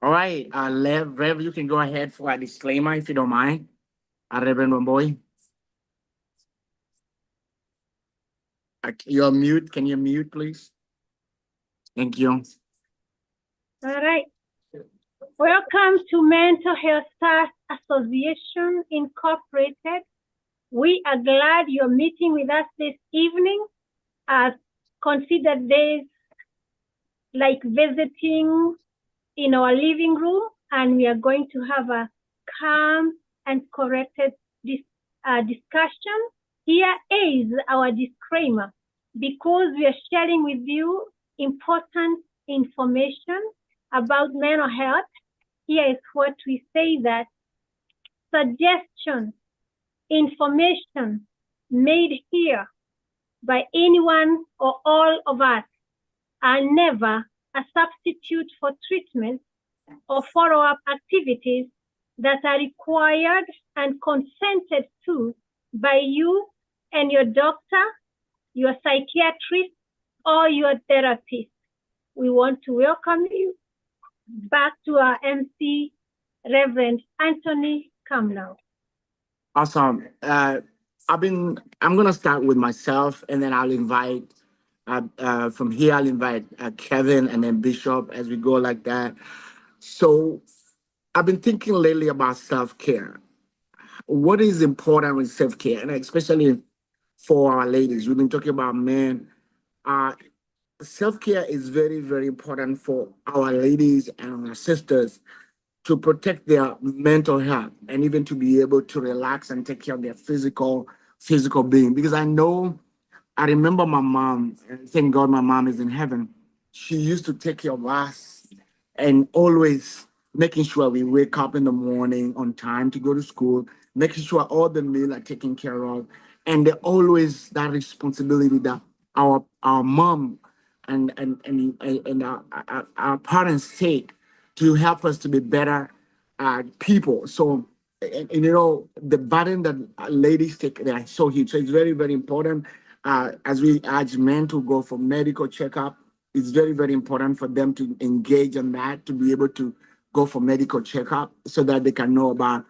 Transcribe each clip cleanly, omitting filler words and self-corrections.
All right, Rev, you can go ahead for a disclaimer if you don't mind. Reverend Wamboy, you're mute. Can you mute, please? Thank you. All right. Welcome to Mental Health Stars Association Incorporated. We are glad you're meeting with us this evening as consider days like visiting in our living room, and we are going to have a calm and corrected discussion. Here is our disclaimer. Because we are sharing with you important information about mental health, here is what we say that suggestions, information made here by anyone or all of us are never a substitute for treatment or follow-up activities that are required and consented to by you and your doctor, your psychiatrist, or your therapist. We want to welcome you back to our MC, Reverend Anthony Kamlau. Awesome. I'm gonna start with myself, and then I'll invite. From here, I'll invite Kevin and then Bishop as we go like that. So, I've been thinking lately about self care. What is important with self care, and especially for our ladies? We've been talking about men. Uh, Self care is very, very important for our ladies and our sisters to protect their mental health and even to be able to relax and take care of their physical being. Because I remember my mom, and thank God my mom is in heaven. She used to take care of us and always making sure we wake up in the morning on time to go to school, making sure all the meal are taken care of. And they always that responsibility that our mom and our parents take to help us to be better people. So, the burden that ladies take, they are so huge. So it's very, very important as we urge men to go for medical checkup. It's very, very important for them to engage in that, to be able to go for medical checkup so that they can know about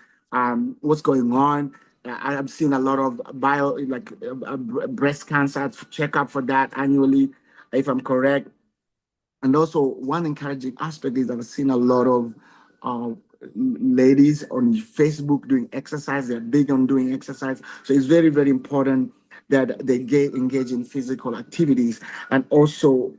what's going on. I've seen a lot of breast cancer checkup for that annually, if I'm correct. And also, one encouraging aspect is that I've seen a lot of uh, ladies on Facebook doing exercise. They're big on doing exercise. So it's very, very important that they get engaged in physical activities. And also,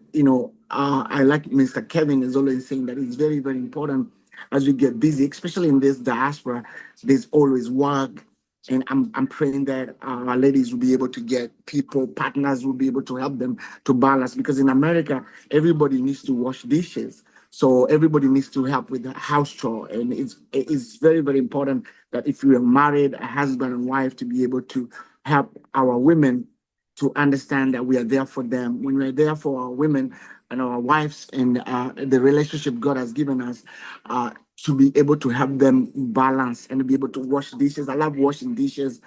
I like Mr. Kevin is always saying that it's very, very important as we get busy, especially in this diaspora, there's always work. And I'm praying that our ladies will be able to get people, partners will be able to help them to balance. Because in America, everybody needs to wash dishes. So everybody needs to help with the house chore. And it's very, very important that if you are married, a husband and wife, to be able to help our women to understand that we are there for them. When we're there for our women and our wives and the relationship God has given us, to be able to help them balance and to be able to wash dishes. I love washing dishes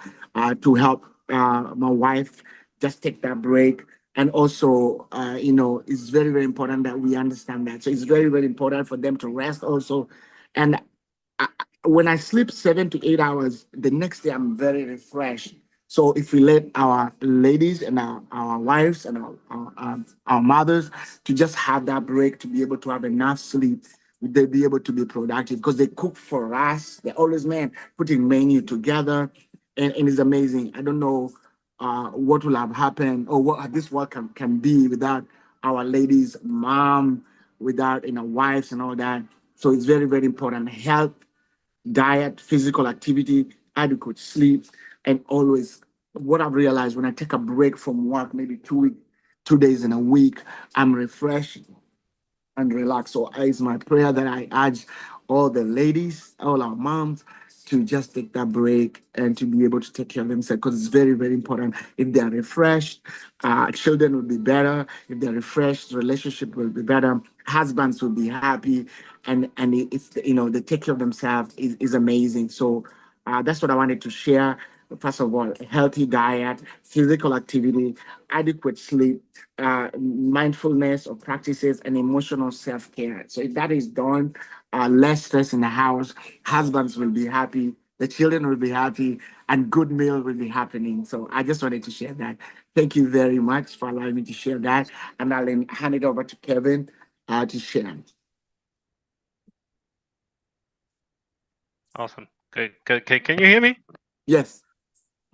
to help my wife just take that break. And also, it's very, very important that we understand that. So it's very, very important for them to rest also. And I, when I sleep 7 to 8 hours, the next day I'm very refreshed. So if we let our ladies and our wives and our mothers to just have that break to be able to have enough sleep, they'll be able to be productive because they cook for us. They're always, man, putting menu together, and it's amazing. I don't know what will have happened or what this world can be without our ladies, mom, without wives and all that. So it's very, very important. Health, diet, physical activity, adequate sleep, and always what I've realized when I take a break from work, maybe 2 days in a week, I'm refreshed and relaxed. So it's my prayer that I urge all the ladies, all our moms, to just take that break and to be able to take care of themselves because it's very, very important. If they are refreshed, children will be better. If they're refreshed, relationship will be better. Husbands will be happy, and if they take care of themselves is amazing. So that's what I wanted to share. First of all, healthy diet, physical activity, adequate sleep, mindfulness of practices, and emotional self care. So if that is done, less stress in the house. Husbands will be happy, the children will be happy, and good meal will be happening. So I just wanted to share that. Thank you very much for allowing me to share that, and I'll then hand it over to Kevin to share. Awesome. Can you hear me? Yes.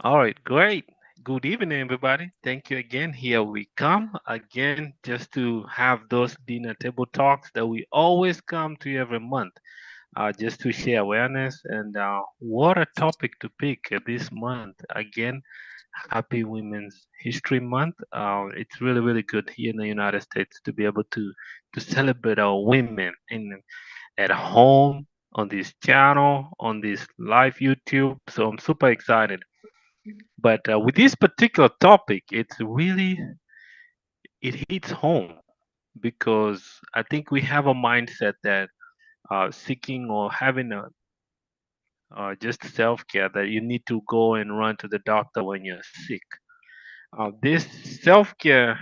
All right, great. Good evening, everybody. Thank you again. Here we come again just to have those dinner table talks that we always come to every month, just to share awareness and what a topic to pick this month. Again, happy Women's History Month. It's really, really good here in the United States to be able to celebrate our women in at home on this channel, on this live YouTube. So I'm super excited. But with this particular topic, it hits home because I think we have a mindset that seeking or having a just self-care that you need to go and run to the doctor when you're sick. This self-care,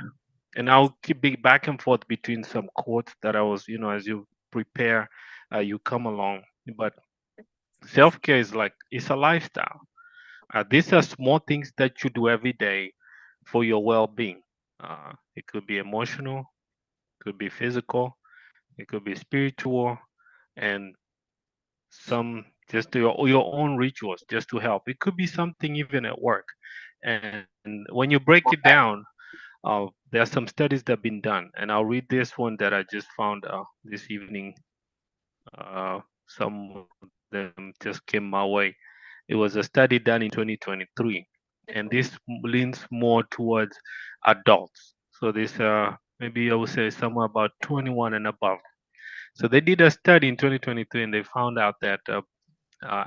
and I'll keep big back and forth between some quotes that I was, as you prepare, you come along. But self-care is like it's a lifestyle. These are small things that you do every day for your well-being. It could be emotional, could be physical, it could be spiritual, and some just your own rituals just to help. It could be something even at work. And when you break it down, there are some studies that have been done, and I'll read this one that I just found this evening. Some of them just came my way. It was a study done in 2023, and this leans more towards adults. So this maybe I would say somewhere about 21 and above. So they did a study in 2023, and they found out that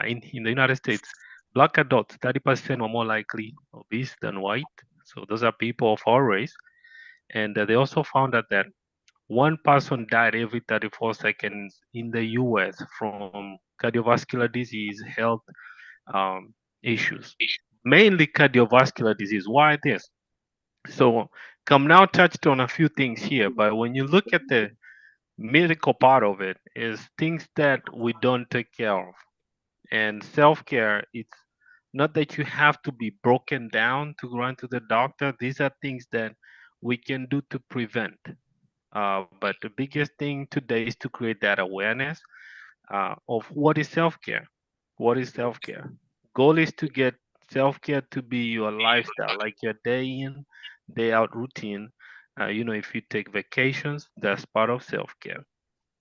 in the United States, black adults 30% were more likely obese than white. So those are people of our race, and they also found out that one person died every 34 seconds in the U.S. from cardiovascular disease, health um, issues, mainly cardiovascular disease. Why this? So, Now touched on a few things here, but when you look at the medical part of it, is things that we don't take care of. And self-care, it's not that you have to be broken down to run to the doctor. These are things that we can do to prevent. But the biggest thing today is to create that awareness of what is self-care. What is self-care? Goal is to get self-care to be your lifestyle, like your day in, day out routine. If you take vacations, that's part of self-care.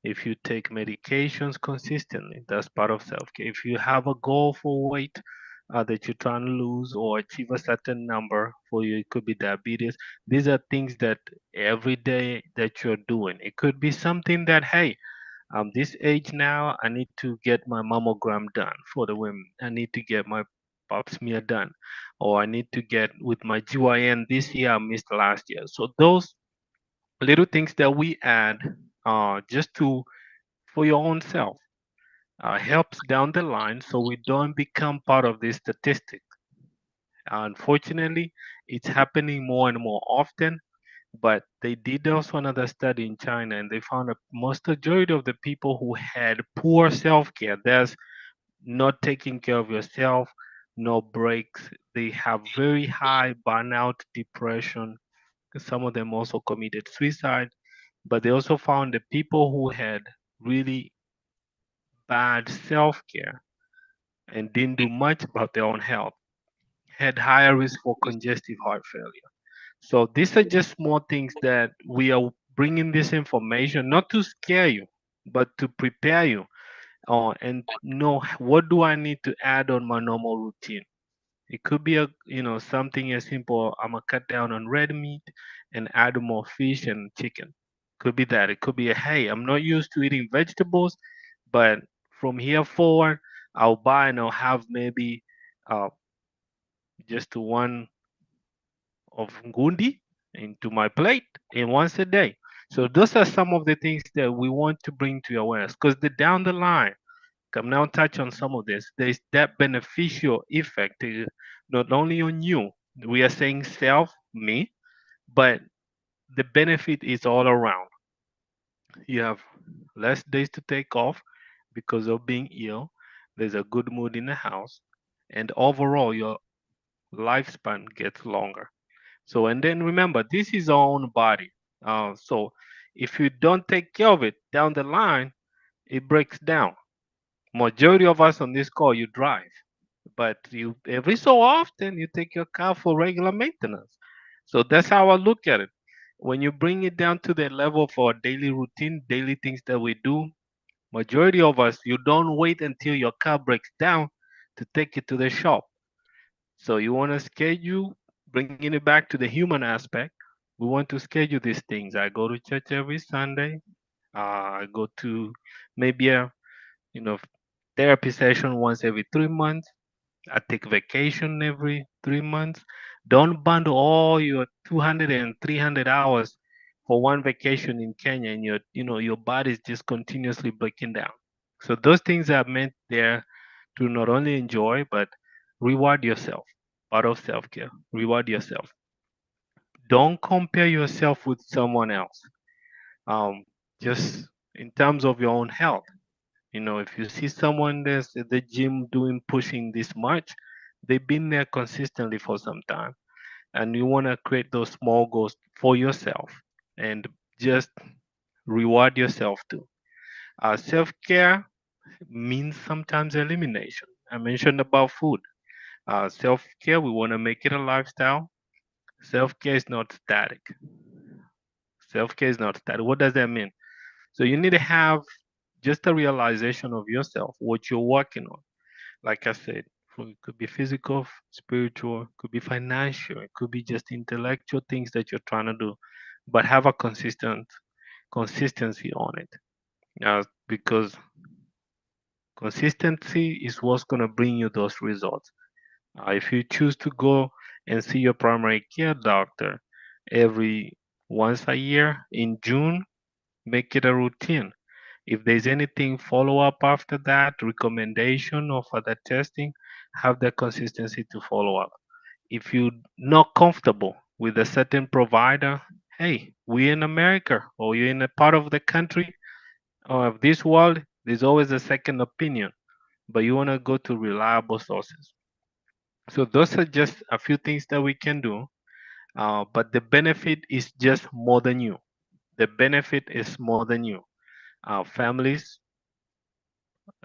If you take medications consistently, that's part of self-care. If you have a goal for weight that you're trying to lose or achieve a certain number for you, it could be diabetes. These are things that every day that you're doing. It could be something that, hey, I'm this age now, I need to get my mammogram done for the women. I need to get my pap smear done. Or I need to get with my GYN this year, I missed last year. So those little things that we add just to for your own self helps down the line so we don't become part of this statistic. Unfortunately, it's happening more and more often, but they did also another study in China and they found that most majority of the people who had poor self-care, that's not taking care of yourself, no breaks, they have very high burnout, depression. Some of them also committed suicide, but they also found the people who had really bad self-care and didn't do much about their own health had higher risk for congestive heart failure. So these are just small things that we are bringing this information not to scare you, but to prepare you and know what do I need to add on my normal routine. It could be something as simple. I'm gonna cut down on red meat and add more fish and chicken. Could be that. It could be hey, I'm not used to eating vegetables, but from here forward, I'll buy and I'll have maybe uh, just one of ngundi into my plate and once a day. So those are some of the things that we want to bring to your awareness because down the line, come now touch on some of this. There's that beneficial effect not only on you. We are saying self, me, but the benefit is all around. You have less days to take off. because of being ill. There's a good mood in the house, and overall your lifespan gets longer. So, and then remember, this is our own body. So, if you don't take care of it down the line, it breaks down. Majority of us on this call, you drive, but you every so often you take your car for regular maintenance. So that's how I look at it. When you bring it down to the level for daily routine, daily things that we do, majority of us, you don't wait until your car breaks down to take it to the shop. So you want to schedule, bringing it back to the human aspect. We want to schedule these things. I go to church every Sunday. I go to maybe a you know therapy session once every 3 months. I take vacation every 3 months. Don't bundle all your 200 and 300 hours for one vacation in Kenya, and your body is just continuously breaking down. So those things are meant there to not only enjoy but reward yourself. Part of self-care. Reward yourself. Don't compare yourself with someone else. Um, just in terms of your own health. If you see someone that's at the gym doing pushing this much, they've been there consistently for some time, and you want to create those small goals for yourself and just reward yourself too. Self-care means sometimes elimination. I mentioned about food. Self-care, we want to make it a lifestyle. Self-care is not static. Self-care is not static. What does that mean? So you need to have just a realization of yourself, what you're working on. Like I said, it could be physical, spiritual, could be financial, it could be just intellectual things that you're trying to do, but have a consistency on it. Because consistency is what's going to bring you those results. If you choose to go and see your primary care doctor every once a year in June, make it a routine. If there's anything follow up after that, recommendation or further testing, have the consistency to follow up. If you're not comfortable with a certain provider, hey, we're in America or you're in a part of the country or of this world, there's always a second opinion, but you want to go to reliable sources. So those are just a few things that we can do, but the benefit is just more than you. The benefit is more than you. Families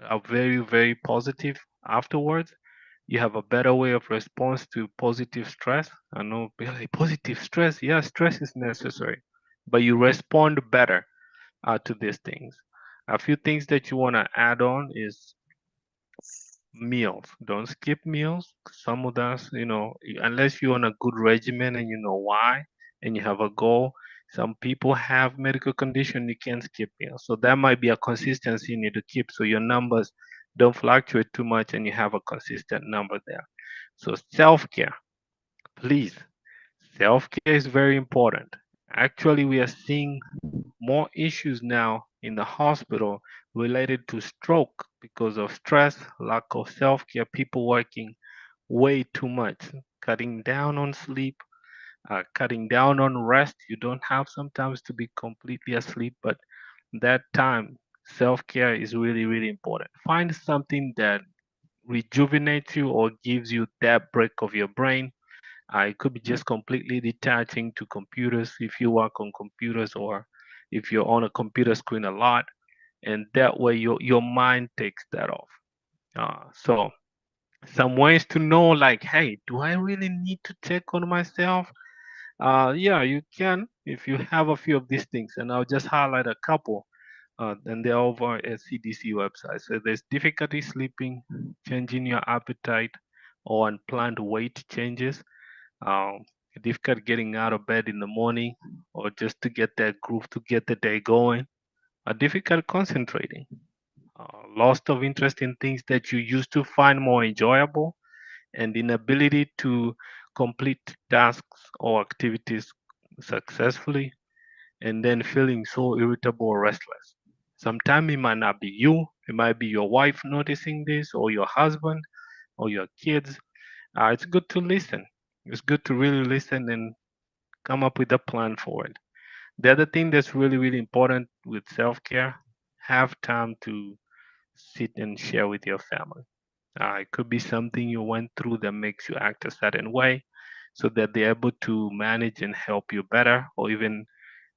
are very, very positive afterwards. You have a better way of response to positive stress. I know positive stress, yeah, stress is necessary, but you respond better to these things. A few things that you want to add on is meals. Don't skip meals. Some of us, unless you're on a good regimen and you know why, and you have a goal. Some people have medical condition you can't skip meals, so that might be a consistency you need to keep so your numbers don't fluctuate too much and you have a consistent number there. So self-care, please. Self-care is very important. Actually, we are seeing more issues now in the hospital related to stroke because of stress, lack of self-care, people working way too much, cutting down on sleep, cutting down on rest. You don't have sometimes to be completely asleep, but that time, self-care is really, really important. Find something that rejuvenates you or gives you that break of your brain. It could be just completely detaching to computers if you work on computers or if you're on a computer screen a lot, and that way your mind takes that off. So some ways to know, like, hey, do I really need to check on myself? Yeah, you can if you have a few of these things, and I'll just highlight a couple. And they're over at CDC website. So there's difficulty sleeping, changing your appetite, or unplanned weight changes, um, difficult getting out of bed in the morning, or just to get that groove to get the day going, difficult concentrating, loss of interest in things that you used to find more enjoyable, and inability to complete tasks or activities successfully, and then feeling so irritable or restless. Sometimes it might not be you, it might be your wife noticing this, or your husband, or your kids. It's good to listen. It's good to really listen and come up with a plan for it. The other thing that's really, really important with self care, have time to sit and share with your family. It could be something you went through that makes you act a certain way so that they're able to manage and help you better or even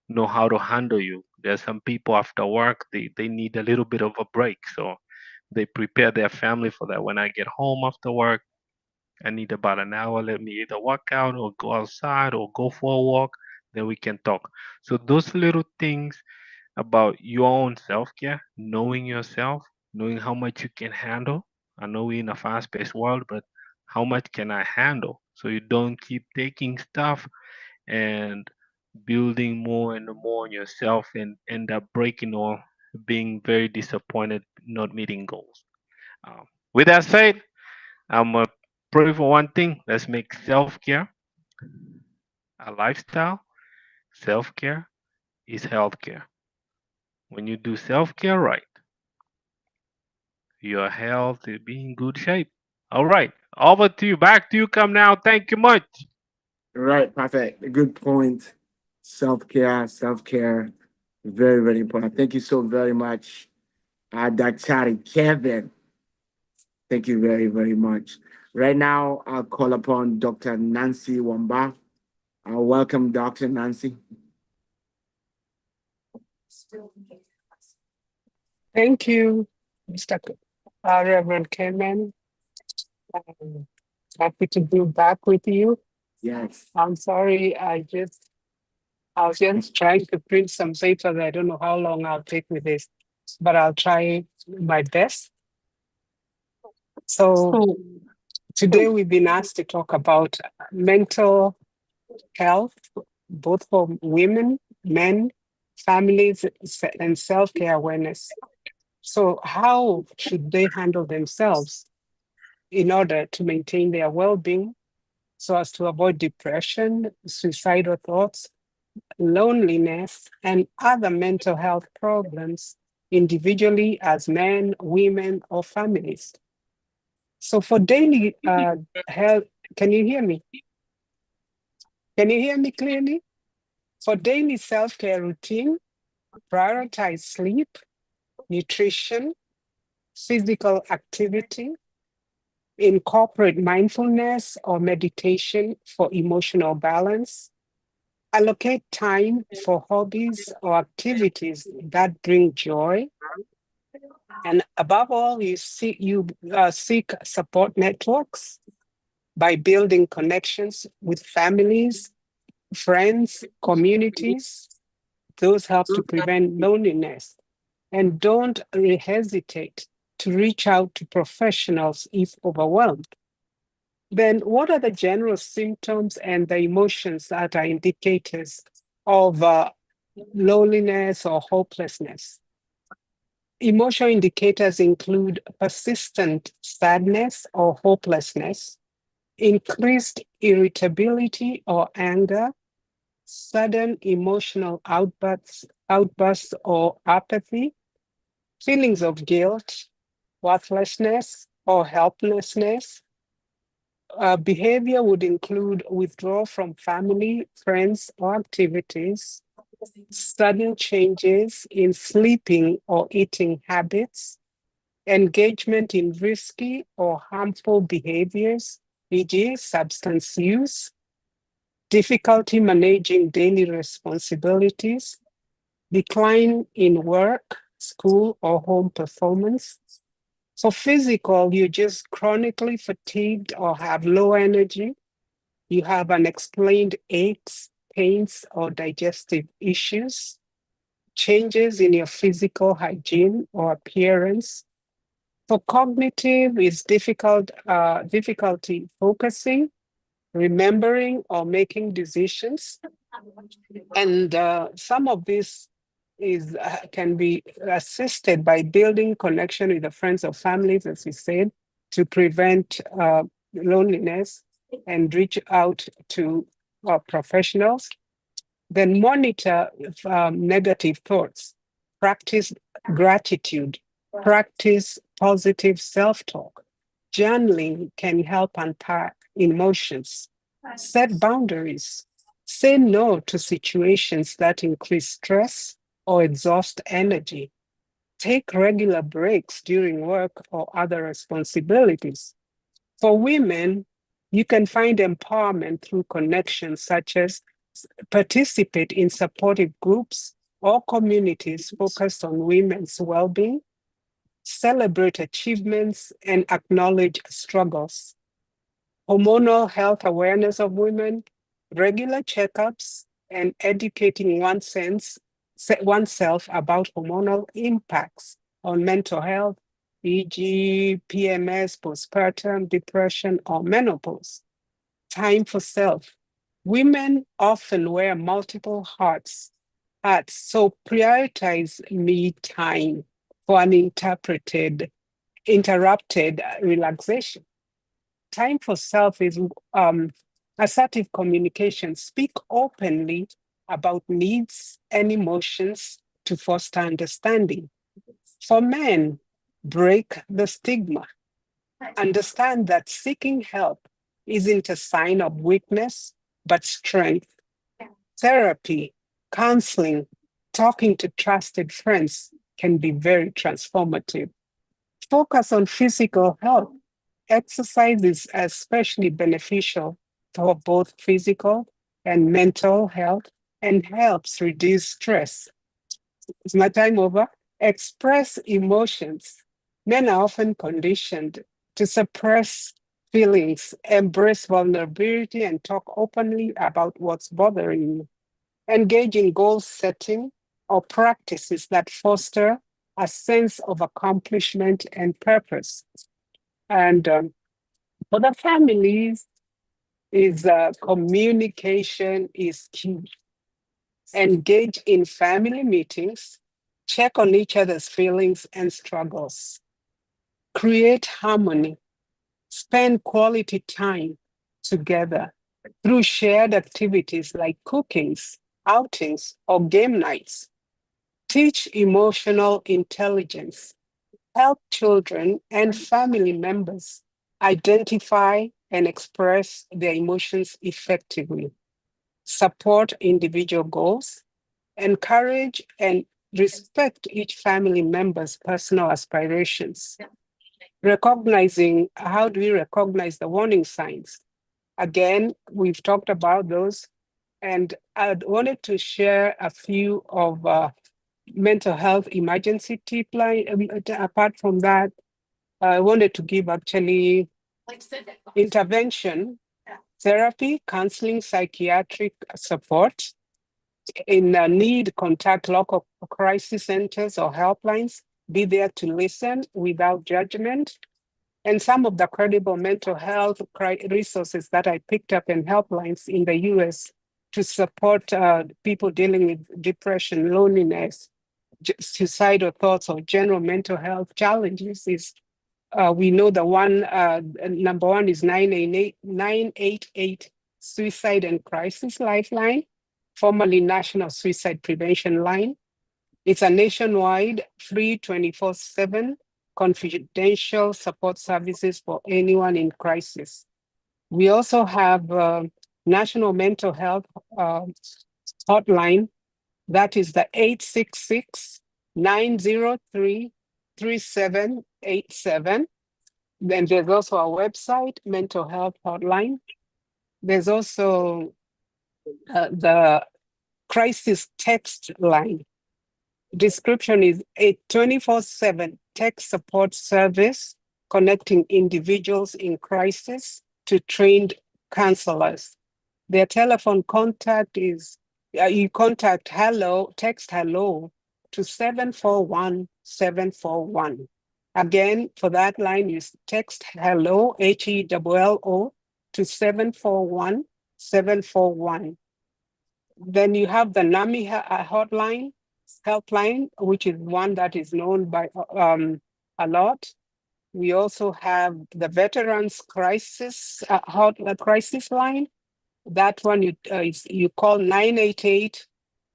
know how to handle you. There's some people after work, they need a little bit of a break. So they prepare their family for that. When I get home after work, I need about an hour. Let me either work out or go outside or go for a walk. Then we can talk. So those little things about your own self care, knowing yourself, knowing how much you can handle. I know we're in a fast paced world, but how much can I handle? So you don't keep taking stuff and building more and more on yourself and end up breaking or being very disappointed not meeting goals. With that said, I'm going to pray for one thing. Let's make self care a lifestyle. Self care is health care. When you do self care right, your health will be in good shape. All right, over to you. Back to you. Come now. Thank you much. Right, perfect. A good point. Self care, very, very important. Thank you so very much, Dr. Kevin. Thank you very, very much. Right now, I'll call upon Dr. Nancy Wamba. Welcome, Dr. Nancy. Thank you, Mr. Reverend Kemen. Um, Happy to be back with you. Yes. I'm sorry, I was just trying to print some papers. I don't know how long I'll take with this, but I'll try my best. So today we've been asked to talk about mental health, both for women, men, families, and self-care awareness. So how should they handle themselves in order to maintain their well-being so as to avoid depression, suicidal thoughts, loneliness, and other mental health problems individually as men, women, or families? So for daily health, can you hear me? Can you hear me clearly? For daily self-care routine, prioritize sleep, nutrition, physical activity, incorporate mindfulness or meditation for emotional balance, allocate time for hobbies or activities that bring joy, and above all, you seek support networks by building connections with families, friends, communities. Those help to prevent loneliness. And don't hesitate to reach out to professionals if overwhelmed. Then, what are the general symptoms and the emotions that are indicators of loneliness or hopelessness? Emotional indicators include persistent sadness or hopelessness, increased irritability or anger, sudden emotional outbursts or apathy, feelings of guilt, worthlessness, or helplessness. Behavior would include withdrawal from family, friends, or activities, sudden changes in sleeping or eating habits, engagement in risky or harmful behaviors, e.g., substance use, difficulty managing daily responsibilities, decline in work, school, or home performance. For physical, you're just chronically fatigued or have low energy. You have unexplained aches, pains, or digestive issues, changes in your physical hygiene or appearance. For cognitive, is difficulty focusing, remembering, or making decisions. And some of this can be assisted by building connection with the friends or families, as we said, to prevent loneliness and reach out to professionals. Then monitor negative thoughts, practice gratitude, practice positive self-talk. Journaling can help unpack emotions, set boundaries, say no to situations that increase stress or exhaust energy. Take regular breaks during work or other responsibilities. For women, you can find empowerment through connections such as participate in supportive groups or communities focused on women's well-being, celebrate achievements, and acknowledge struggles. Hormonal health awareness of women, regular checkups, and educating oneself about hormonal impacts on mental health, e.g., PMS, postpartum, depression, or menopause. Time for self. Women often wear multiple hats, so prioritize me time for interrupted relaxation. Time for self is assertive communication. Speak openly about needs and emotions to foster understanding. For men, break the stigma. Understand that seeking help isn't a sign of weakness, but strength. Therapy, counseling, talking to trusted friends can be very transformative. Focus on physical health. Exercise is especially beneficial for both physical and mental health and helps reduce stress. Is my time over? Express emotions. Men are often conditioned to suppress feelings, embrace vulnerability, and talk openly about what's bothering you. Engage in goal setting or practices that foster a sense of accomplishment and purpose. And for the families, is communication is key. Engage in family meetings, check on each other's feelings and struggles. Create harmony, spend quality time together through shared activities like cookings, outings, or game nights. Teach emotional intelligence. Help children and family members identify and express their emotions effectively. Support individual goals. Encourage and respect each family member's personal aspirations. How do we recognize the warning signs? Again, we've talked about those, and I wanted to share a few of mental health emergency tip line. Apart from that, I wanted to give actually intervention, therapy, counseling, psychiatric support. In need, contact local crisis centers or helplines. Be there to listen without judgment. And some of the credible mental health resources that I picked up in helplines in the US to support people dealing with depression, loneliness, suicidal thoughts, or general mental health challenges is we know the one, number one is 988 Suicide and Crisis Lifeline, formerly National Suicide Prevention Line. It's a nationwide, free 24/7 confidential support services for anyone in crisis. We also have National Mental Health Hotline. That is the 866-903-3787. Then there's also a website, Mental Health Hotline. There's also the crisis text line. Description is a 24/7 tech support service connecting individuals in crisis to trained counselors. Their telephone contact is, you contact text hello to 741-741. Again, for that line, you text hello, HELLO, to 741-741. Then you have the NAMI hotline, helpline, which is one that is known by a lot. We also have the Veterans Crisis crisis line. That one you call 988,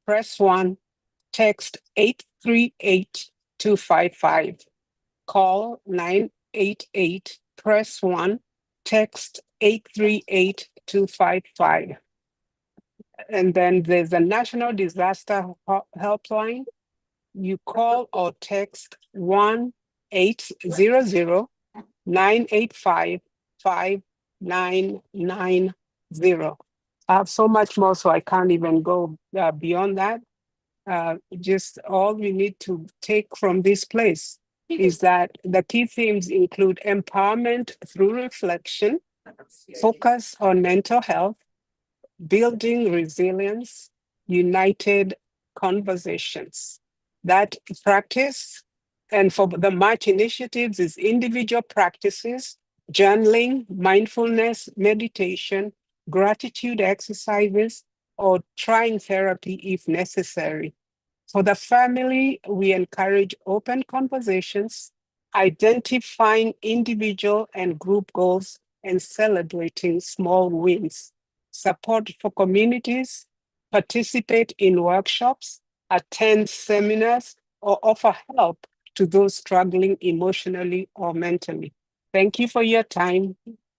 press 1, text 838-255. Call 988, press 1, text 838-255. And then there's a National Disaster Helpline. you call or text 1-800-985-5990. I have so much more, so I can't even go beyond that. Just all we need to take from this place is that the key themes include empowerment through reflection, focus on mental health, building resilience, united conversations. That practice, and for the March initiatives, is individual practices, journaling, mindfulness, meditation, gratitude exercises, or trying therapy if necessary. For the family, we encourage open conversations, identifying individual and group goals, and celebrating small wins. Support for communities, participate in workshops, attend seminars, or offer help to those struggling emotionally or mentally. Thank you for your time.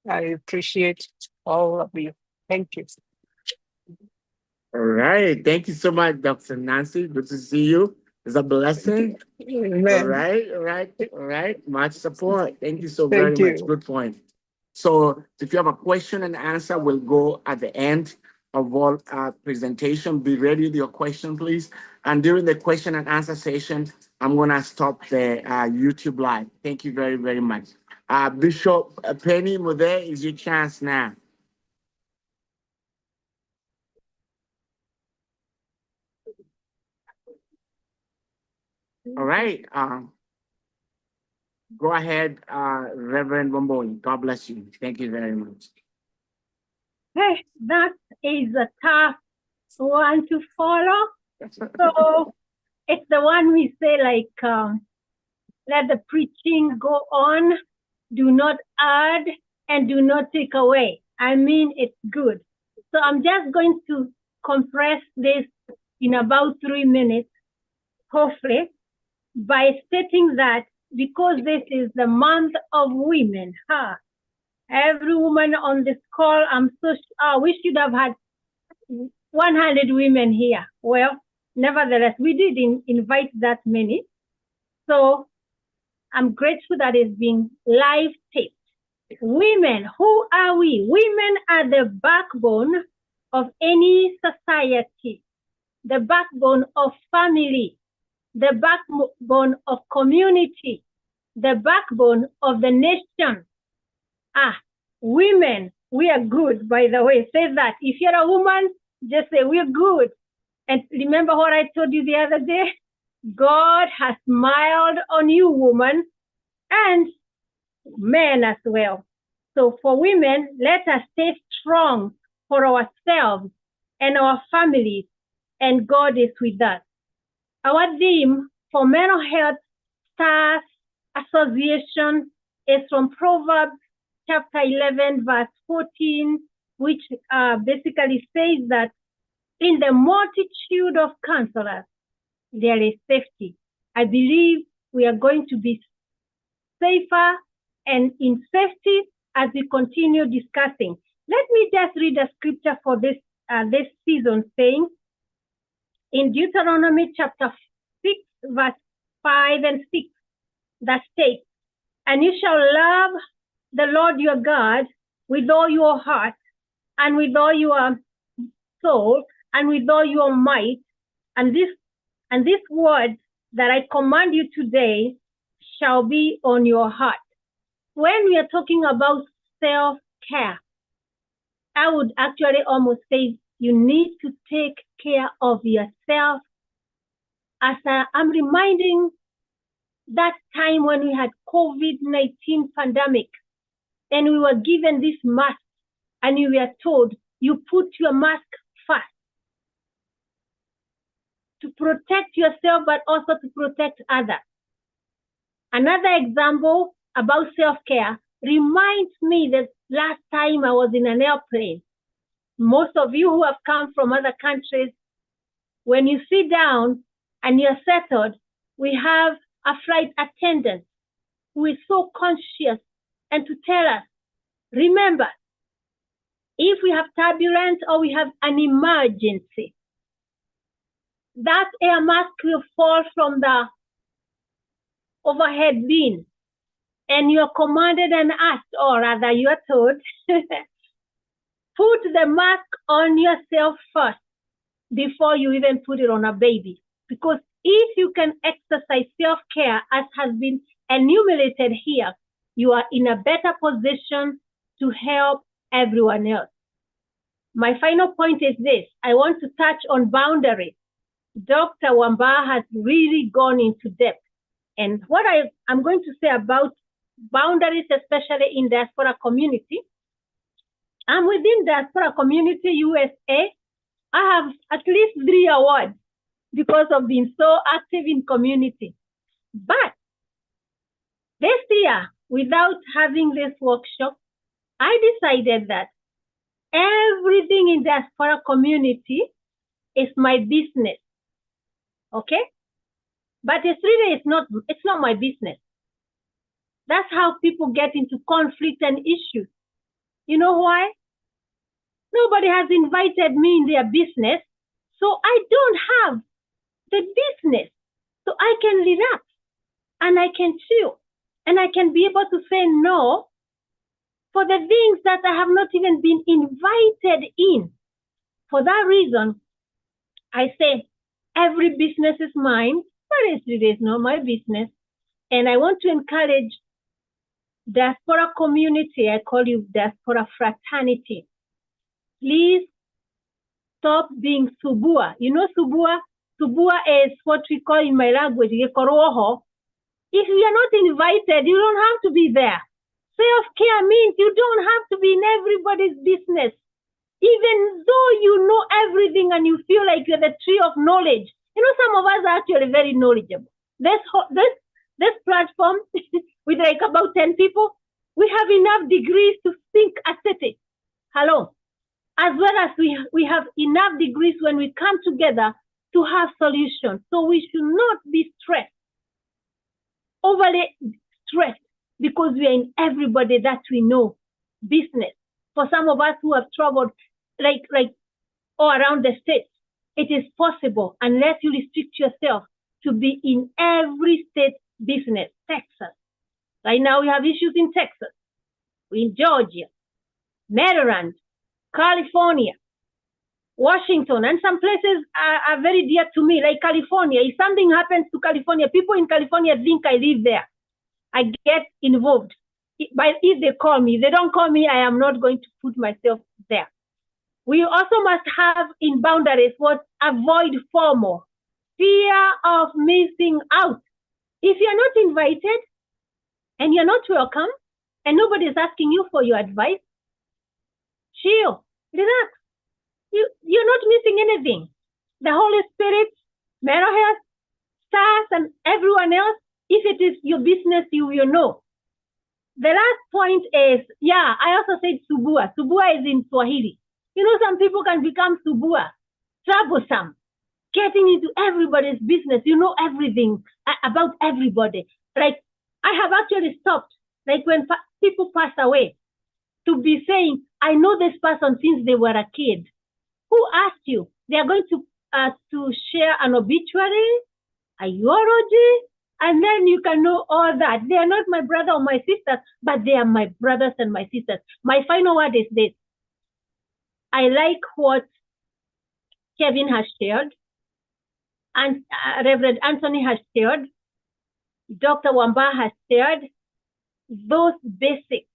I appreciate all of you. Thank you. All right. Thank you so much, Dr. Nancy. Good to see you. It's a blessing. Amen. All right. All right. All right. Much support. Thank you so Thank very much. you. Good point. So if you have a question and answer, we'll go at the end of all presentation. Be ready with your question, please. And during the question and answer session, I'm going to stop the YouTube live. Thank you very, very much. Bishop Penny Mude, is your chance now. All right. Go ahead, Reverend Bomboni. God bless you. Thank you very much. Hey, that is a tough one to follow. So it's the one we say like, let the preaching go on, do not add and do not take away. I mean, it's good. So I'm just going to compress this in about 3 minutes, hopefully, by stating that because this is the month of women, every woman on this call, we should have had 100 women here. Well, nevertheless, we didn't invite that many. So I'm grateful that it's being live taped. Women, who are we? Women are the backbone of any society, the backbone of family, the backbone of community, the backbone of the nation. Women, we are good, by the way. Say that. If you're a woman, just say, we're good. And remember what I told you the other day? God has smiled on you, woman, and men as well. So for women, let us stay strong for ourselves and our families, and God is with us. Our theme for Mental Health Stars Association is from Proverbs chapter 11, verse 14, which basically says that in the multitude of counselors, there is safety. I believe we are going to be safer and in safety as we continue discussing. Let me just read a scripture for this season, saying in Deuteronomy chapter 6, verse 5 and 6, that states, and you shall love the Lord your God with all your heart and with all your soul and with all your might. And this word that I command you today shall be on your heart. When we are talking about self-care, I would actually almost say you need to take care of yourself. As I'm reminding that time when we had COVID-19 pandemic, and we were given this mask, and we were told, you put your mask first to protect yourself, but also to protect others. Another example about self-care reminds me that last time I was in an airplane. Most of you who have come from other countries, when you sit down and you're settled, we have a flight attendant who is so conscious and to tell us, remember, if we have turbulence or we have an emergency, that air mask will fall from the overhead bin, and you're commanded and asked, or rather you are told, put the mask on yourself first before you even put it on a baby. Because if you can exercise self-care as has been enumerated here, you are in a better position to help everyone else. My final point is this. I want to touch on boundaries. Dr. Wamba has really gone into depth. And what I'm going to say about boundaries, especially in diaspora community, I'm within diaspora community USA. I have at least 3 awards because of being so active in community. But this year, without having this workshop, I decided that everything in diaspora community is my business. Okay? But it's not my business. That's how people get into conflict and issues. You know why? Nobody has invited me in their business, so I don't have the business. So I can relax and I can chill and I can be able to say no for the things that I have not even been invited in. For that reason, I say every business is mine, but it is not my business. And I want to encourage diaspora community, I call you diaspora fraternity. Please stop being subua. You know subua? Subua is what we call in my language, yekoroho. If you are not invited, you don't have to be there. Self-care means you don't have to be in everybody's business. Even though you know everything and you feel like you're the tree of knowledge. You know, some of us are actually very knowledgeable. This platform with like about 10 people, we have enough degrees to think aesthetic. Hello. As well as we have enough degrees when we come together to have solutions. So we should not be stressed, overly stressed, because we are in everybody that we know business. For some of us who have traveled like all around the state, it is possible unless you restrict yourself to be in every state business. Texas. Right now we have issues in Texas, in Georgia, Maryland, California, Washington, and some places are very dear to me, like California. If something happens to California, people in California think I live there. I get involved. But if they call me, they don't call me, I am not going to put myself there. We also must have in boundaries what avoid FOMO, fear of missing out. If you're not invited and you're not welcome and nobody is asking you for your advice, chill, relax. You're not missing anything. The Holy Spirit, Merohes, stars, and everyone else, if it is your business, you will know. The last point is, I also said subua. Subua is in Swahili. You know, some people can become subua, troublesome, getting into everybody's business. You know everything about everybody. Like, I have actually stopped, like when people pass away, to be saying, I know this person since they were a kid. Who asked you? They are going to share an obituary, a eulogy, and then you can know all that. They are not my brother or my sister, but they are my brothers and my sisters. My final word is this. I like what Kevin has shared, and Reverend Anthony has shared, Dr. Wamba has shared, those basics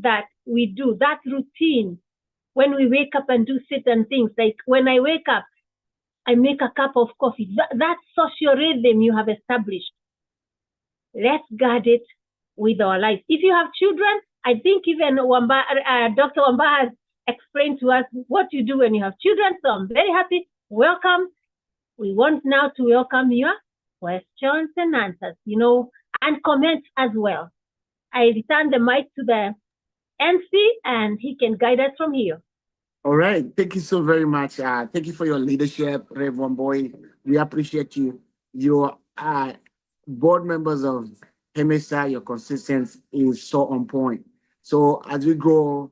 that we do, that routine, when we wake up and do certain things, like when I wake up, I make a cup of coffee. That social rhythm you have established, let's guard it with our lives. If you have children, I think even Dr. Wamba has explained to us what you do when you have children. So I'm very happy. Welcome. We want now to welcome your questions and answers, and comments as well. I return the mic to the MC and he can guide us from here. All right. Thank you so very much. Thank you for your leadership, Rev Wamboy. We appreciate you. Your board members of HEMESA, your consistency is so on point. So as we go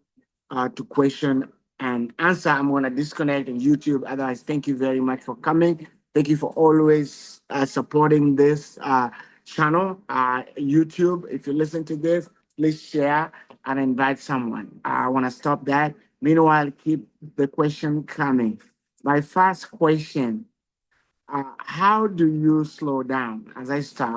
to question and answer, I'm going to disconnect on YouTube. Otherwise, thank you very much for coming. Thank you for always supporting this channel. YouTube, if you listen to this, please share and invite someone. I want to stop that. Meanwhile, keep the question coming. My first question, how do you slow down? As I start.